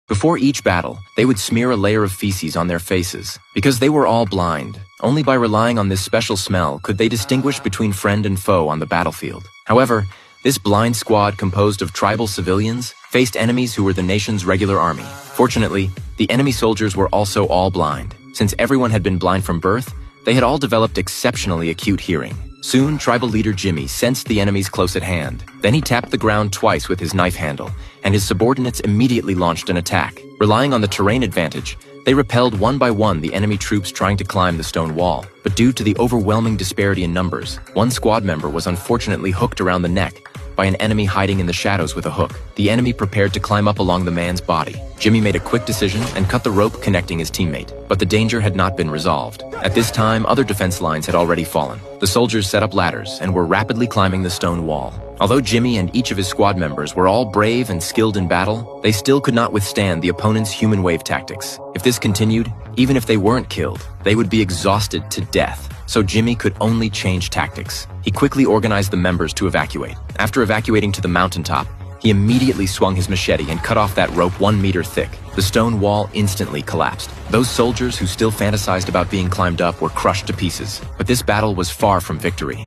Before each battle, they would smear a layer of feces on their faces. Because they were all blind, only by relying on this special smell could they distinguish between friend and foe on the battlefield. However, this blind squad composed of tribal civilians faced enemies who were the nation's regular army. Fortunately, the enemy soldiers were also all blind. Since everyone had been blind from birth, they had all developed exceptionally acute hearing. Soon, tribal leader Jimmy sensed the enemies close at hand. Then he tapped the ground twice with his knife handle, and his subordinates immediately launched an attack. Relying on the terrain advantage, they repelled one by one the enemy troops trying to climb the stone wall. But due to the overwhelming disparity in numbers, one squad member was unfortunately hooked around the neck by an enemy hiding in the shadows with a hook. The enemy prepared to climb up along the man's body. Jimmy made a quick decision and cut the rope connecting his teammate, but the danger had not been resolved. At this time, other defense lines had already fallen. The soldiers set up ladders and were rapidly climbing the stone wall. Although Jimmy and each of his squad members were all brave and skilled in battle, they still could not withstand the opponent's human wave tactics. If this continued, even if they weren't killed, they would be exhausted to death. So Jimmy could only change tactics. He quickly organized the members to evacuate. After evacuating to the mountaintop, he immediately swung his machete and cut off that rope 1 meter thick. The stone wall instantly collapsed. Those soldiers who still fantasized about being climbed up were crushed to pieces. But this battle was far from victory.